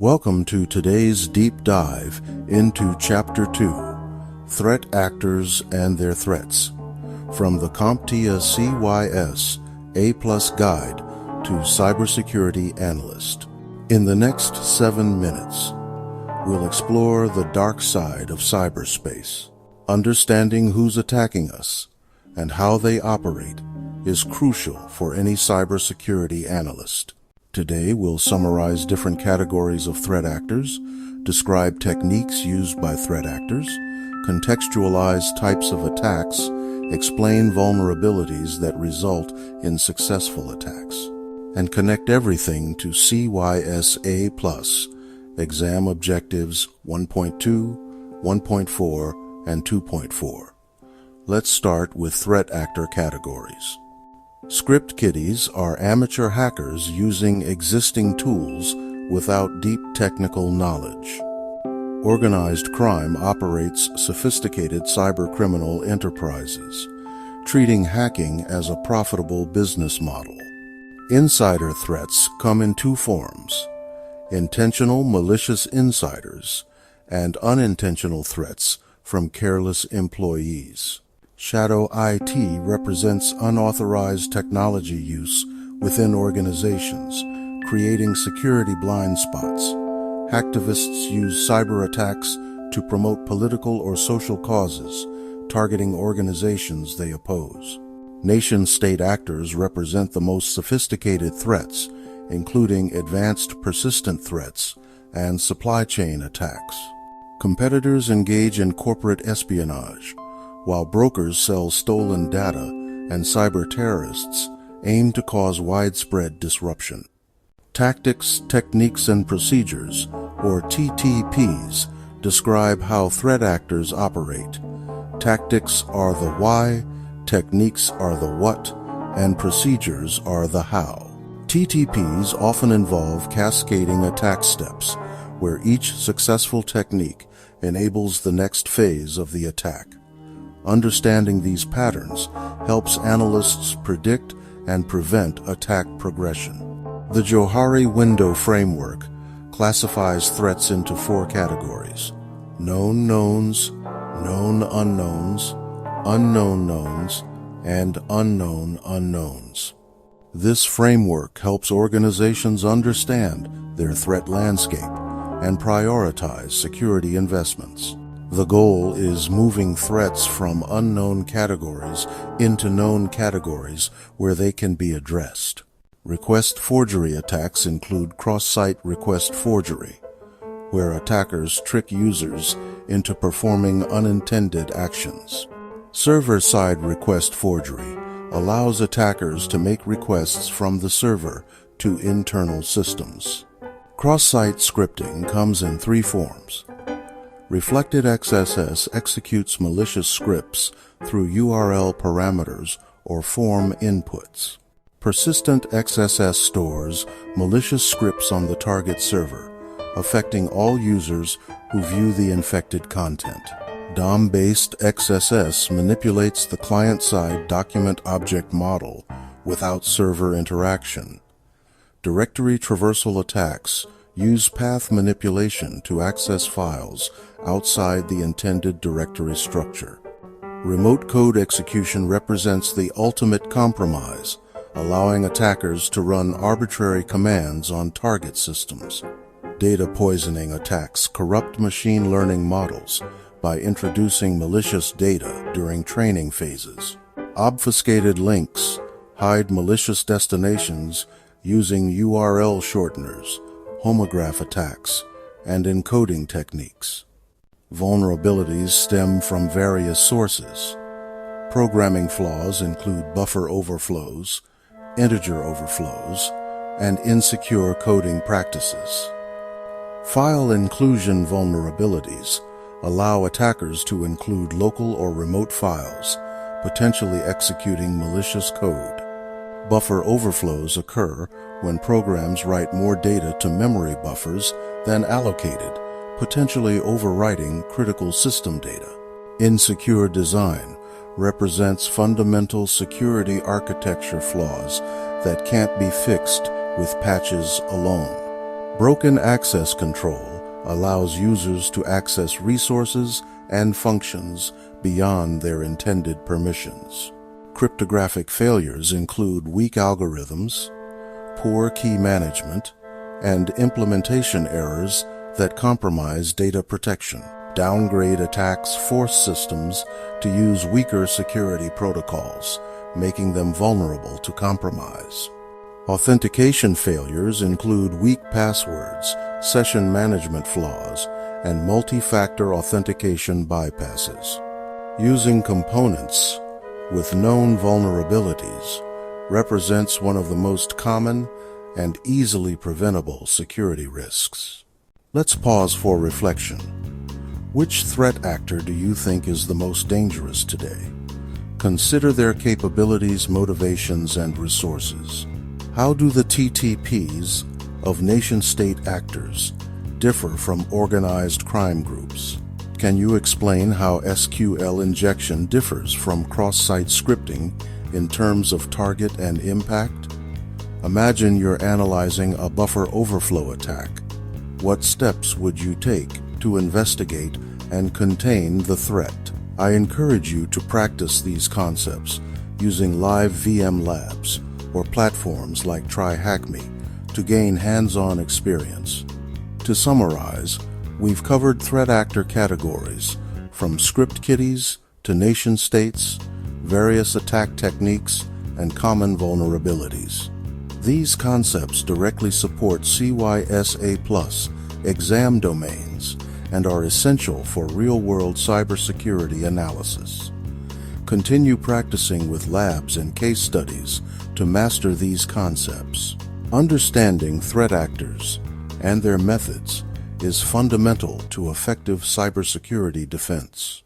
Welcome to today's deep dive into Chapter 2, Threat Actors and Their Threats, from the CompTIA CYS A+ Guide to Cybersecurity Analyst. In the next 7 minutes, we'll explore the dark side of cyberspace. Understanding who's attacking us and how they operate is crucial for any cybersecurity analyst. Today, we'll summarize different categories of threat actors, describe techniques used by threat actors, contextualize types of attacks, explain vulnerabilities that result in successful attacks, and connect everything to CYSA+, Exam Objectives 1.2, 1.4, and 2.4. Let's start with threat actor categories. Script kiddies are amateur hackers using existing tools without deep technical knowledge. Organized crime operates sophisticated cybercriminal enterprises, treating hacking as a profitable business model. Insider threats come in two forms: intentional malicious insiders and unintentional threats from careless employees. Shadow IT represents unauthorized technology use within organizations, creating security blind spots. Hacktivists use cyber attacks to promote political or social causes, targeting organizations they oppose. Nation-state actors represent the most sophisticated threats, including advanced persistent threats and supply chain attacks. Competitors engage in corporate espionage, while brokers sell stolen data and cyber terrorists aim to cause widespread disruption. Tactics, Techniques, and Procedures, or TTPs, describe how threat actors operate. Tactics are the why, techniques are the what, and procedures are the how. TTPs often involve cascading attack steps, where each successful technique enables the next phase of the attack. Understanding these patterns helps analysts predict and prevent attack progression. The Johari Window Framework classifies threats into 4 categories: known knowns, known unknowns, unknown knowns, and unknown unknowns. This framework helps organizations understand their threat landscape and prioritize security investments. The goal is moving threats from unknown categories into known categories where they can be addressed. Request forgery attacks include cross-site request forgery, where attackers trick users into performing unintended actions. Server-side request forgery allows attackers to make requests from the server to internal systems. Cross-site scripting comes in 3 forms. Reflected XSS executes malicious scripts through URL parameters or form inputs. Persistent XSS stores malicious scripts on the target server, affecting all users who view the infected content. DOM-based XSS manipulates the client-side document object model without server interaction. Directory traversal attacks use path manipulation to access files outside the intended directory structure. Remote code execution represents the ultimate compromise, allowing attackers to run arbitrary commands on target systems. Data poisoning attacks corrupt machine learning models by introducing malicious data during training phases. Obfuscated links hide malicious destinations using URL shorteners, homograph attacks, and encoding techniques. Vulnerabilities stem from various sources. Programming flaws include buffer overflows, integer overflows, and insecure coding practices. File inclusion vulnerabilities allow attackers to include local or remote files, potentially executing malicious code. Buffer overflows occur when programs write more data to memory buffers than allocated, potentially overwriting critical system data. Insecure design represents fundamental security architecture flaws that can't be fixed with patches alone. Broken access control allows users to access resources and functions beyond their intended permissions. Cryptographic failures include weak algorithms, poor key management, and implementation errors that compromise data protection. Downgrade attacks force systems to use weaker security protocols, making them vulnerable to compromise. Authentication failures include weak passwords, session management flaws, and multi-factor authentication bypasses. Using components with known vulnerabilities represents one of the most common and easily preventable security risks. Let's pause for reflection. Which threat actor do you think is the most dangerous today? Consider their capabilities, motivations, and resources. How do the TTPs of nation-state actors differ from organized crime groups? Can you explain how SQL injection differs from cross-site scripting in terms of target and impact? Imagine you're analyzing a buffer overflow attack. What steps would you take to investigate and contain the threat? I encourage you to practice these concepts using live VM labs or platforms like TryHackMe to gain hands-on experience. To summarize, we've covered threat actor categories from script kiddies to nation-states, various attack techniques, and common vulnerabilities. These concepts directly support CYSA+ exam domains and are essential for real-world cybersecurity analysis. Continue practicing with labs and case studies to master these concepts. Understanding threat actors and their methods is fundamental to effective cybersecurity defense.